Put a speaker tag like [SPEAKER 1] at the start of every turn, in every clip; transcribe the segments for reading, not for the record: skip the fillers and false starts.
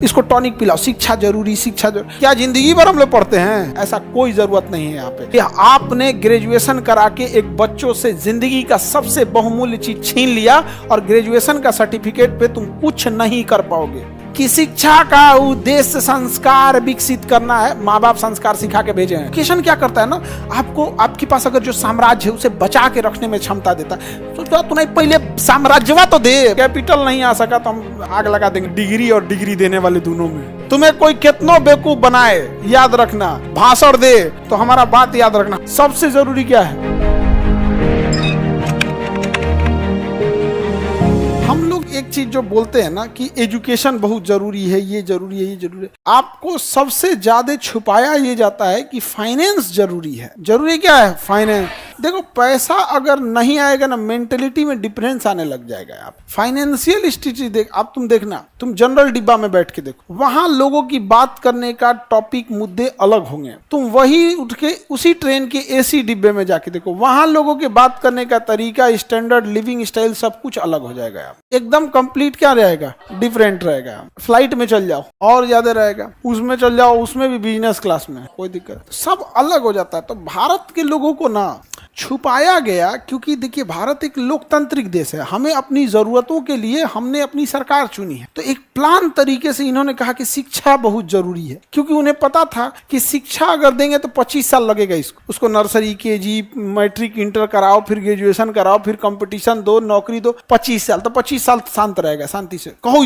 [SPEAKER 1] इसको टॉनिक पिलाओ, शिक्षा जरूरी, शिक्षा जरूरी। क्या जिंदगी भर हम लोग पढ़ते हैं? ऐसा कोई जरूरत नहीं है यहाँ पे। आपने ग्रेजुएशन करा के एक बच्चों से जिंदगी का सबसे बहुमूल्य चीज छीन लिया और ग्रेजुएशन का सर्टिफिकेट पे तुम कुछ नहीं कर पाओगे। कि शिक्षा का उद्देश्य संस्कार विकसित करना है, माँ बाप संस्कार सिखा के भेजे हैं। एजुकेशन क्या करता है ना, आपको आपके पास अगर जो साम्राज्य है उसे बचा के रखने में क्षमता देता है। तो तुम्हें पहले साम्राज्यवा तो दे, कैपिटल नहीं आ सका तो हम आग लगा देंगे डिग्री और डिग्री देने वाले दोनों में। तुम्हें कोई कितनो बेवकूफ बनाए, याद रखना, भाषण दे तो हमारा बात याद रखना। सबसे जरूरी क्या है, एक चीज जो बोलते हैं ना कि एजुकेशन बहुत जरूरी है, ये जरूरी है, ये जरूरी है, आपको सबसे ज्यादा छुपाया ये जाता है कि फाइनेंस जरूरी है। जरूरी क्या है? फाइनेंस। देखो, पैसा अगर नहीं आएगा ना, मेंटेलिटी में डिफरेंस आने लग जाएगा। आप फाइनेंशियल स्थिति देख, आप तुम देखना, तुम जनरल डिब्बा में बैठ के देखो, वहां लोगों की बात करने का टॉपिक, मुद्दे अलग होंगे। तुम वही उठ के उसी ट्रेन के एसी डिब्बे में जाके देखो, वहां लोगों के बात करने का तरीका, स्टैंडर्ड लिविंग स्टाइल सब कुछ अलग हो जाएगा। एकदम कंप्लीट क्या रहेगा? डिफरेंट रहेगा। फ्लाइट में चल जाओ और ज्यादा रहेगा, उसमें चल जाओ, उसमें भी बिजनेस क्लास में, कोई दिक्कत, सब अलग हो जाता है। तो भारत के लोगों को ना छुपाया गया, क्योंकि देखिए भारत एक लोकतांत्रिक देश है, हमें अपनी जरूरतों के लिए हमने अपनी सरकार चुनी है। तो एक प्लान तरीके से इन्होंने कहा कि शिक्षा बहुत जरूरी है, क्योंकि उन्हें पता था कि शिक्षा अगर देंगे तो 25 साल लगेगा उसको नर्सरी, केजी, मैट्रिक, इंटर कराओ, फिर ग्रेजुएशन कराओ, फिर कंपटीशन दो, नौकरी दो, 25 साल। तो 25 साल शांत रहेगा, शांति से कहो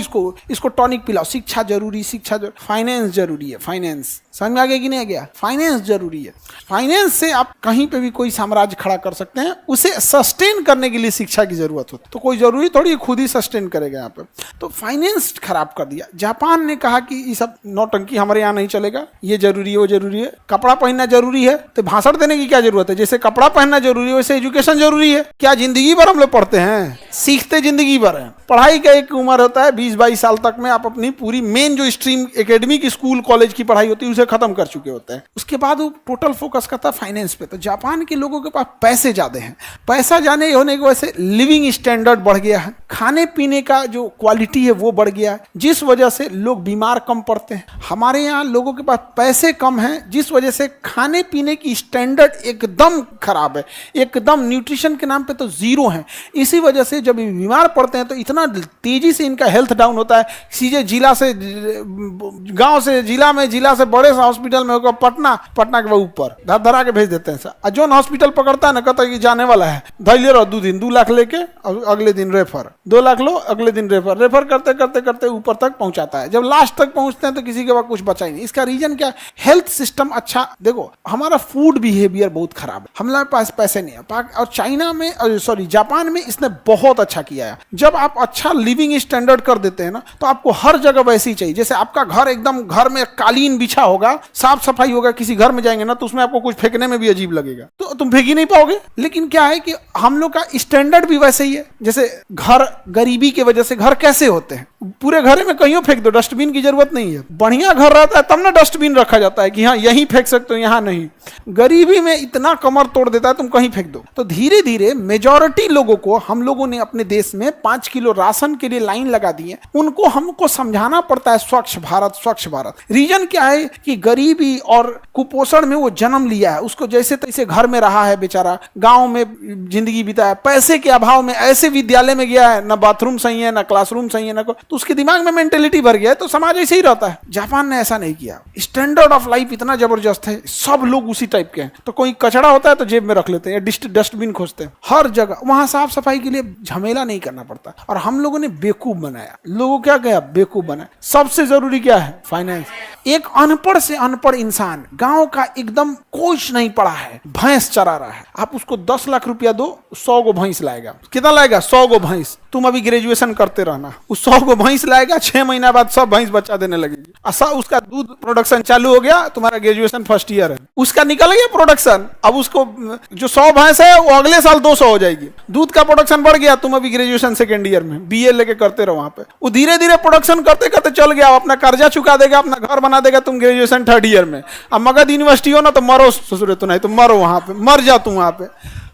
[SPEAKER 1] इसको टॉनिक पिलाओ, शिक्षा जरूरी, शिक्षा जरूरी, फाइनेंस जरूरी है। फाइनेंस समझ में आ गया कि नहीं आ गया? फाइनेंस जरूरी है। फाइनेंस से आप कहीं पे भी कोई साम्राज्य खड़ा कर सकते हैं। उसे सस्टेन करने के लिए शिक्षा की जरूरत होती है। तो कोई जरूरी थोड़ी खुद ही सस्टेन करेगा यहाँ पे। तो फाइनेंस खराब कर दिया। जापान ने कहा कि ये सब नौटंकी हमारे यहाँ नहीं चलेगा, ये जरूरी है, वो जरूरी है। कपड़ा पहनना जरूरी है तो भाषण देने की क्या जरूरत है? जैसे कपड़ा पहनना जरूरी है वैसे एजुकेशन जरूरी है। क्या जिंदगी भर हम लोग पढ़ते हैं? सीखते जिंदगी भर है। पढ़ाई का एक उम्र होता है 20-22 साल तक में आप अपनी पूरी मेन जो स्ट्रीम एकेडमिक स्कूल कॉलेज की पढ़ाई होती है उसे खत्म कर चुके होते हैं। उसके बाद वो टोटल फोकस करता है फाइनेंस पे। तो जापान के लोगों के पास पैसे ज्यादा हैं। पैसा जाने होने की वजह से लिविंग स्टैंडर्ड बढ़ गया है, खाने पीने का जो क्वालिटी है वो बढ़ गया है, जिस वजह से लोग बीमार कम पड़ते हैं। हमारे यहाँ लोगों के पास पैसे कम हैं, जिस वजह से खाने पीने की स्टैंडर्ड एकदम खराब है, एकदम न्यूट्रिशन के नाम पे तो जीरो है। इसी वजह से जब बीमार पड़ते हैं तो इतना तेजी से इनका हेल्थ डाउन होता है। सीधे जिला से गांव से जिला में, जिला से बड़े हॉस्पिटल में होकर पटना के बाद ऊपर धरा के भेज देते हैं। जोन हॉस्पिटल पकड़ता है ना, कहता है कि जाने वाला है, धैर्य रहो 2 दिन, 2 लाख लेके अगले दिन रेफर, 2 लाख लो अगले दिन रेफर करते करते करते ऊपर तक पहुंचाता है। जब लास्ट तक पहुंचते हैं तो किसी के पास कुछ बचा ही नहीं। इसका रीजन क्या है? हेल्थ सिस्टम अच्छा, देखो हमारा फूड बिहेवियर बहुत खराब है, हमारे पास पैसे नहीं है। और चाइना में, जापान में इसने बहुत अच्छा किया है। जब आप अच्छा लिविंग स्टैंडर्ड कर देते हैं ना, तो आपको हर जगह वैसे ही चाहिए। जैसे आपका घर एकदम, घर में कालीन बिछा होगा, साफ सफाई होगा, किसी घर में जाएंगे ना तो उसमें आपको कुछ फेंकने में भी अजीब लगेगा, तो तुम फेंक ही नहीं पाओगे। लेकिन क्या है कि हम लोग का स्टैंडर्ड भी वैसे ही है। जैसे घर, गरीबी की वजह से घर कैसे होते हैं, पूरे घर में कहीं फेंक दो, डस्टबिन की जरूरत नहीं है। बढ़िया घर रहता है तब ना डस्टबिन रखा जाता है कि हाँ यहीं फेंक सकते हो, यहाँ नहीं। गरीबी में इतना कमर तोड़ देता है, तुम कहीं फेंक दो। तो धीरे धीरे मेजॉरिटी लोगों को हम लोगों ने अपने देश में 5 किलो राशन के लिए लाइन लगा दी है। उनको हमको समझाना पड़ता है स्वच्छ भारत, स्वच्छ भारत। रीजन क्या है कि गरीबी और कुपोषण में वो जन्म लिया है, उसको जैसे तैसे घर में रहा है बेचारा, गांव में जिंदगी बिताया, पैसे के अभाव में ऐसे विद्यालय में गया है, ना बाथरूम सही है, ना क्लासरूम सही है, ना तो उसके दिमाग में मेंटेलिटी भर गया है, तो समाज ऐसे ही रहता है। जापान ने ऐसा नहीं किया। स्टैंडर्ड ऑफ लाइफ इतना जबरदस्त है, सब लोग उसी टाइप के हैं। तो कोई कचरा होता है तो जेब में रख लेते हैं, डस्टबिन खोजते हैं हर जगह। वहां साफ सफाई के लिए झमेला नहीं करना पड़ता। और हम लोगों ने बेवकूफ बनाया, लोगों क्या कहा, बेवकूफ बनाया। सबसे जरूरी क्या है? फाइनेंस। एक अनपढ़ से अनपढ़ इंसान, गांव का एकदम कुछ नहीं पढ़ा है, भैंस चरा रहा है, आप उसको 10 लाख रुपया दो, 100 गो भैंस लाएगा। कितना लाएगा? 100 गो भैंस। तुम अभी ग्रेजुएशन करते रहना, उस 100 गो भैंस लाएगा, 6 महीना बाद सब भैंस बच्चा देने लगेगी। उसका दूध प्रोडक्शन चालू हो गया, तुम्हारा ग्रेजुएशन फर्स्ट ईयर है, उसका निकल गया प्रोडक्शन। अब उसको जो 100 भैंस है वो अगले साल 200 हो जाएगी। दूध का प्रोडक्शन बढ़ गया, तुम अभी ग्रेजुएशन सेकेंड ईयर में BA लेके करते रहो वहां पे। वो धीरे धीरे प्रोडक्शन करते करते चल गया, अपना कर्जा चुका देगा, अपना घर बना देगा। तुम ग्रेजुएशन 3rd ईयर में, अब मगध यूनिवर्सिटी हो ना तो मरो ससुरे, तो नहीं तो मरो वहां पे, मर जा तुम वहां पे।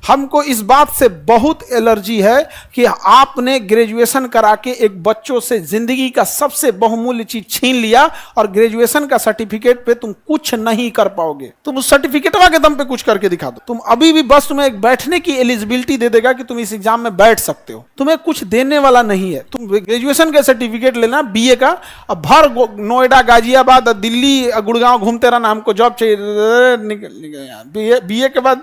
[SPEAKER 1] हमको इस बात से बहुत एलर्जी है कि आपने ग्रेजुएशन करा के एक बच्चों से जिंदगी का सबसे बहुमूल्य चीज छीन लिया और ग्रेजुएशन का सर्टिफिकेट पे तुम कुछ नहीं कर पाओगे। तुम उस सर्टिफिकेटवा के दम पे कुछ करके दिखा दो। तुम अभी भी बस तुम्हें एक बैठने की एलिजिबिलिटी दे देगा कि तुम इस एग्जाम में बैठ सकते हो, तुम्हें कुछ देने वाला नहीं है। तुम ग्रेजुएशन का सर्टिफिकेट लेना बीए का, अब भर नोएडा, गाजियाबाद, दिल्ली, गुड़गांव घूमते रहना, हमको जॉब चाहिए, बीए के बाद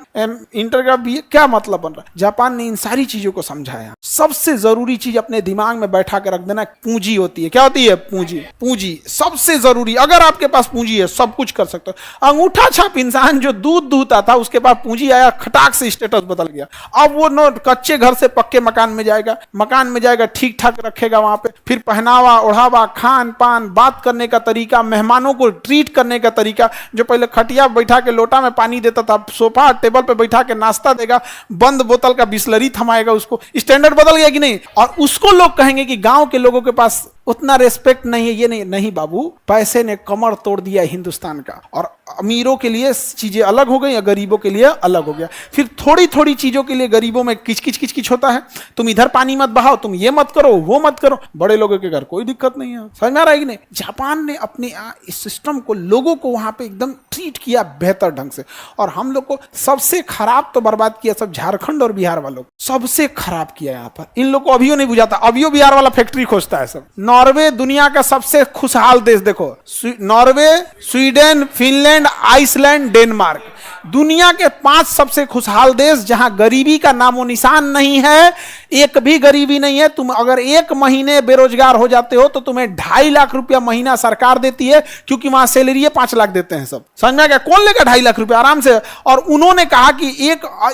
[SPEAKER 1] इंटर का बीए, क्या मतलब बन रहा है? जापान ने इन सारी चीजों को समझाया। सबसे जरूरी चीज अपने दिमाग में बैठा के रख देना, पूंजी होती है। क्या होती है? पूंजी। पूंजी सबसे जरूरी। अगर आपके पास पूंजी है सब कुछ कर सकते हो। अंगूठा छाप इंसान जो दूध दूहता था, उसके पास पूंजी आया, खटाक से स्टेटस बदल गया। अब वो नो कच्चे घर से पक्के मकान में जाएगा, मकान में जाएगा, ठीक ठाक रखेगा वहां पे, फिर पहनावा ओढ़ावा, खान पान, बात करने का तरीका, मेहमानों को ट्रीट करने का तरीका, जो पहले खटिया बैठा के लोटा में पानी देता था, सोफा टेबल पे बैठा के नाश्ता देगा, बंद बोतल का बिस्लरी थमाएगा, उसको स्टैंडर्ड बदल गया कि नहीं? और उसको लोग कहेंगे कि गांव के लोगों के पास उतना रेस्पेक्ट नहीं है, ये नहीं बाबू, पैसे ने कमर तोड़ दिया हिंदुस्तान का। और अमीरों के लिए चीजें अलग हो गई, गरीबों के लिए अलग हो गया। फिर थोड़ी थोड़ी चीजों के लिए गरीबों में किच होता है। तुम इधर पानी मत बहाओ, तुम ये मत करो, वो मत करो। बड़े लोगों के घर कोई दिक्कत नहीं है। समझ में आ रहा है कि नहीं? जापान ने अपने इस सिस्टम को, लोगों को वहां पे एकदम ट्रीट किया बेहतर ढंग से। और हम लोग को सबसे खराब तो बर्बाद किया सब झारखंड और बिहार वालों को, सबसे खराब किया यहाँ पर। इन लोग को अभियो नहीं बुझाता, अभियो बिहार वाला फैक्ट्री खोजता है सब। नॉर्वे दुनिया का सबसे खुशहाल देश, देखो, Norway, Sweden, Finland, Iceland, Denmark, दुनिया के 5 सबसे खुशहाल देश जहां गरीबी का नामो निशान नहीं है, एक भी गरीबी नहीं है। तुम अगर 1 महीने बेरोजगार हो जाते हो तो तुम्हें 2.5 लाख रुपया महीना सरकार देती है, क्योंकि वहां सैलरी 5 लाख देते हैं सब। समझ में आ गया? कौन लेगा 2.5 लाख रुपया आराम से? और उन्होंने कहा कि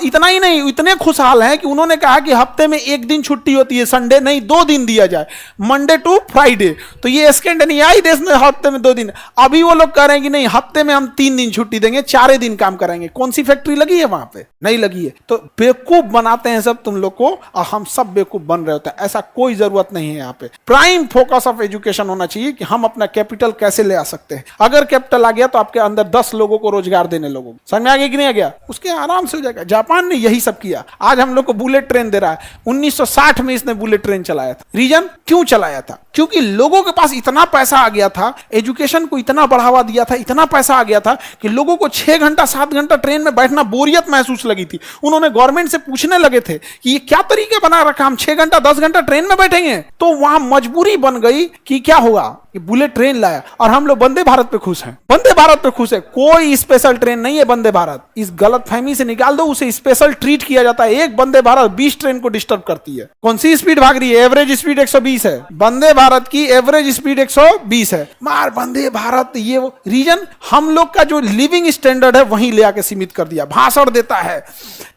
[SPEAKER 1] इतना ही नहीं, इतने खुशहाल हैं कि उन्होंने कहा कि हफ्ते में 1 दिन छुट्टी होती है, संडे नहीं 2 दिन दिया जाए, मंडे टू फ्राइडे। तो ये स्कैंडिनेवियाई देश में हफ्ते में 2 दिन। अभी वो लोग कह रहे हैं कि नहीं, हफ्ते में हम 3 दिन छुट्टी देंगे, 4 दिन काम कराएंगे। कौन सी फैक्ट्री लगी है वहां पे? नहीं लगी है। तो बेवकूफ बनाते हैं सब तुम लोग को, और हम सब बेवकूफ बन रहे होते हैं। ऐसा कोई जरूरत नहीं है। यहाँ पे प्राइम फोकस ऑफ एजुकेशन होना चाहिए कि हम अपना कैपिटल कैसे ले आ सकते हैं। अगर कैपिटल आ गया तो आपके अंदर 10 लोगों को रोजगार देने लोगों, समझ में आ गया कि नहीं आ गया? उसके आराम से हो जाएगा। जापान ने यही सब किया। आज हम लोग को बुलेट ट्रेन दे रहा है। 1960 में इसने बुलेट ट्रेन चलाया था। रीजन क्यों चलाया था? क्योंकि लोगों के पास इतना पैसा आ गया था, एजुकेशन को इतना बढ़ावा दिया था, इतना पैसा आ गया था कि लोगों को 6 घंटा 7 घंटा ट्रेन में बैठना बोरियत महसूस लगी थी। उन्होंने गवर्नमेंट से पूछने लगे थे कि ये क्या तरीके बना रखा, हम 6 घंटा 10 घंटा ट्रेन में बैठेंगे। तो वहां मजबूरी बन गई कि क्या होगा, कि बुलेट ट्रेन लाया। और हम लोग वंदे भारत पे खुश हैं। वंदे भारत पे खुश है। कोई स्पेशल ट्रेन नहीं है वंदे भारत। इस गलत फहमी से निकाल दो, उसे स्पेशल ट्रीट किया जाता है। एक वंदे भारत 20 ट्रेन को डिस्टर्ब करती है। कौन सी स्पीड भाग रही है? एवरेज स्पीड 120 है। वंदे भारत की एवरेज स्पीड 120 है। मार वंदे भारत, ये वो रीजन हम लोग का जो लिविंग स्टैंडर्ड है वहीं ले आके सीमित कर दिया। भाषण देता है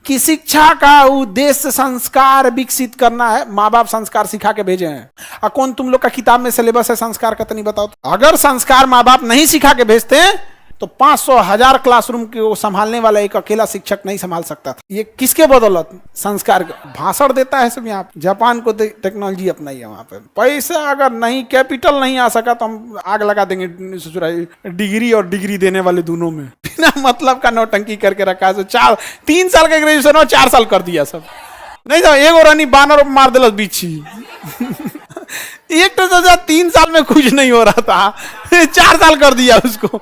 [SPEAKER 1] कि शिक्षा का उद्देश्य संस्कार विकसित करना है। माँ बाप संस्कार सिखा के भेजे हैं। और कौन तुम लोग का किताब में सिलेबस है संस्कार का? तो नहीं बताओ। अगर संस्कार माँ बाप नहीं सिखा के भेजते हैं तो 500,000 क्लासरूम को संभालने वाला एक अकेला शिक्षक नहीं संभाल सकता था। ये किसके बदौलत? संस्कार। भाषण देता है सब। यहाँ जापान को टेक्नोलॉजी अपनाई है। वहां पे पैसा अगर नहीं, कैपिटल नहीं आ सका तो हम आग लगा देंगे डिग्री और डिग्री देने वाले दोनों में। बिना मतलब का नौटंकी करके रखा है। 3 साल का ग्रेजुएशन और 4 साल कर दिया सब। नहीं तो एक और रानी बानर मार दिल बीची। एक तो 3 साल में कुछ नहीं हो रहा था, 4 साल कर दिया उसको।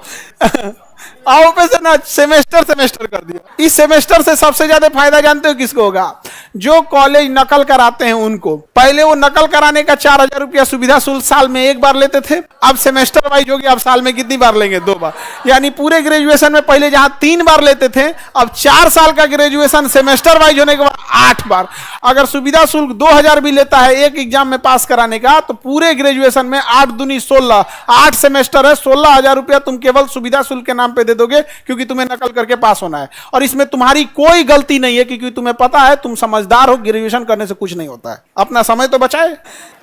[SPEAKER 1] आओ पे से ना सेमेस्टर कर दिया। इस सेमेस्टर से सबसे ज्यादा फायदा जानते हो किसको होगा? जो कॉलेज नकल कराते हैं उनको। पहले वो नकल कराने का 4,000 रुपया सुविधा शुल्क साल में 1 बार लेते थे। अब सेमेस्टर वाइज हो गया। अब साल में कितनी बार लेंगे? 2 बार। यानी पूरे ग्रेजुएशन में पहले जहां 3 बार लेते थे, अब 4 साल का ग्रेजुएशन सेमेस्टर वाइज होने के बाद 8 बार। अगर सुविधा शुल्क 2,000 भी लेता है एक एग्जाम में पास कराने का, तो पूरे ग्रेजुएशन में 8 दूनी 16, 8 सेमेस्टर है। 16,000 रुपया तुम केवल सुविधा शुल्क के नाम पे दे दोगे, क्योंकि तुम्हें नकल करके पास होना है। और इसमें तुम्हारी कोई गलती नहीं है, क्योंकि तुम्हें पता है, तुम समझदार हो, ग्रेजुएशन करने से कुछ नहीं होता है। अपना समय तो बचाए।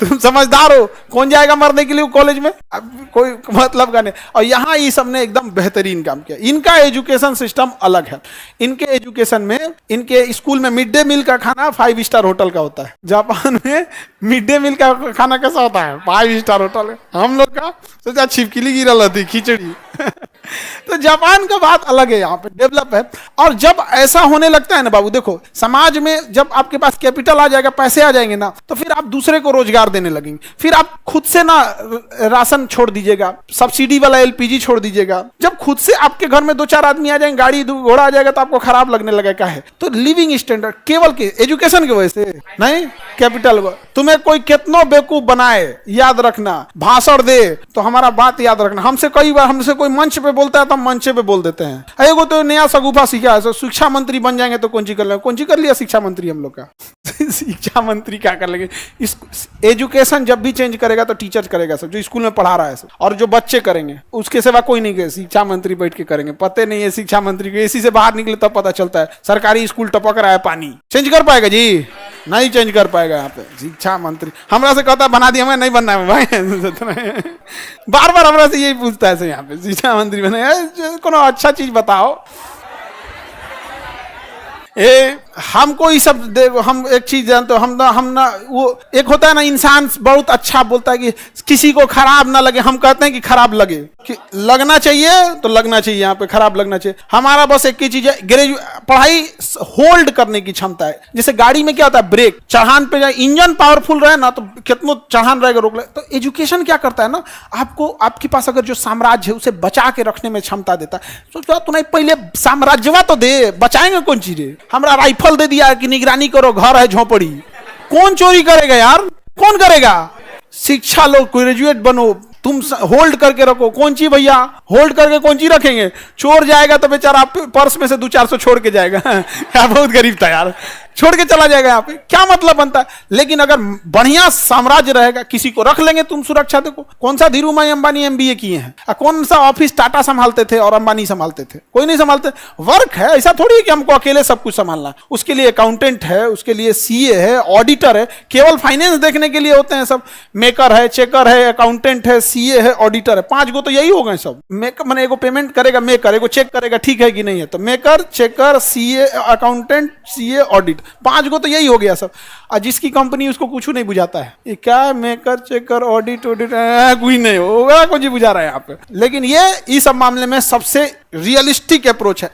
[SPEAKER 1] तुम समझदार हो। कौन जाएगा मरने के लिए कॉलेज में? अब कोई मतलब का नहीं। और यहाँ ये सबने एकदम बेहतरीन काम किया। इनका एजुकेशन सिस्टम अलग है। इनके एजुकेशन में, इनके स्कूल में मिड डे मील का खाना 5 स्टार होटल का होता है। जापान में मिड डे मील का खाना कैसा होता है? 5 स्टार होटल है। हम लोग का सोचा छिपकली गिरा थी खिचड़ी। तो जापान का बात अलग है, यहाँ पे डेवलप है। और जब ऐसा होने लगता है ना बाबू, देखो समाज में जब आपके पास कैपिटल आ जाएगा, पैसे आ जाएंगे ना, तो फिर आप दूसरे को रोजगार देने लगेंगे। फिर आप खुद से ना राशन छोड़ दीजिएगा, सब्सिडी वाला एलपीजी छोड़ दीजिएगा। जब खुद से आपके घर में 2-4 आदमी आ जाएंगे, गाड़ी घोड़ा आ जाएगा, तो आपको खराब लगने लगेगा है। तो लिविंग स्टैंडर्ड केवल के एजुकेशन की वजह से नहीं, कैपिटल तुम्हें कोई कितनो बेवकूफ बनाए, याद रखना, भाषण दे तो हमारा बात याद रखना। हमसे कई बार हमसे कोई मंच पे बोलता है तो हम मंच पे बोल देते हैं, एगो तो नया सगुफा सीखा है, शिक्षा मंत्री बन जाएंगे तो कौन सी कर लेंगे, कौन सी कर लिया शिक्षा मंत्री हम लोग का। शिक्षा मंत्री क्या कर लेंगे, एजुकेशन जब भी चेंज करेगा तो टीचर करेगा सब, जो स्कूल में पढ़ा रहा है सब, और जो बच्चे करेंगे उसके सिवा कोई नहीं करेगा। शिक्षा मंत्री बैठ के करेंगे, पते नहीं है शिक्षा मंत्री को, एसी से बाहर निकले तब पता चलता है सरकारी स्कूल टपक रहा है पानी। चेंज कर पाएगा जी? नहीं चेंज कर पाएगा। यहाँ पे शिक्षा मंत्री हमरा से कहता बना दिया, मैं नहीं बनना है भाई। बार बार हमरा से यही पूछता है यहाँ पे, शिक्षा मंत्री बने, कोनो अच्छा चीज बताओ। हमको ये सब हम एक चीज जानते हो, हम ना वो एक होता है ना, इंसान बहुत अच्छा बोलता है कि किसी को खराब ना लगे, हम कहते हैं कि खराब लगे, कि लगना चाहिए तो लगना चाहिए, यहाँ पे खराब लगना चाहिए। हमारा बस एक ही चीज है, पढ़ाई होल्ड करने की क्षमता है। जैसे गाड़ी में क्या होता है, ब्रेक चढ़ान पे जाए, इंजन पावरफुल रहे ना तो कितना चढ़ान रहेगा रोक ले। तो एजुकेशन क्या करता है ना, आपको आपके पास अगर जो साम्राज्य है उसे बचा के रखने में क्षमता देता है। सोचो तुम्हें पहले साम्राज्यवा तो दे, बचाएंगे कौन चीजें। हमरा राइफल दे दिया कि निगरानी करो, घर है झोपड़ी, कौन चोरी करेगा यार, कौन करेगा। शिक्षा लो, ग्रेजुएट बनो, तुम होल्ड करके रखो। कौन ची भैया, होल्ड करके कौन ची रखेंगे, चोर जाएगा तो बेचारा पर्स में से 200-400 छोड़ के जाएगा। यार बहुत गरीब था यार, छोड़ के चला जाएगा, यहाँ पे क्या मतलब बनता है। लेकिन अगर बढ़िया साम्राज्य रहेगा, किसी को रख लेंगे तुम सुरक्षा। देखो कौन सा धीरूभाई अंबानी एमबीए किए हैं, कौन सा ऑफिस टाटा संभालते थे और अंबानी संभालते थे, कोई नहीं संभालते। वर्क है, ऐसा थोड़ी है कि हमको अकेले सब कुछ संभालना। उसके लिए अकाउंटेंट है, उसके लिए सीए है, ऑडिटर है, केवल फाइनेंस देखने के लिए होते हैं सब। मेकर है, चेकर है, अकाउंटेंट है, सीए है, ऑडिटर है, 5 गो तो यही हो गए सब। मेकर मैंने एगो पेमेंट करेगा मेकर, एगो चेक करेगा ठीक है कि नहीं है, तो maker, checker, CA, accountant, CA, audit, 5 गो तो यही हो गया सब। और जिसकी कंपनी उसको कुछ नहीं बुझाता है, ये क्या मेकर, चेकर, ऑडिट कोई नहीं होगा, कुछ ही बुझा रहा है यहाँ पे। लेकिन ये इस सब मामले में सबसे रियलिस्टिक अप्रोच है।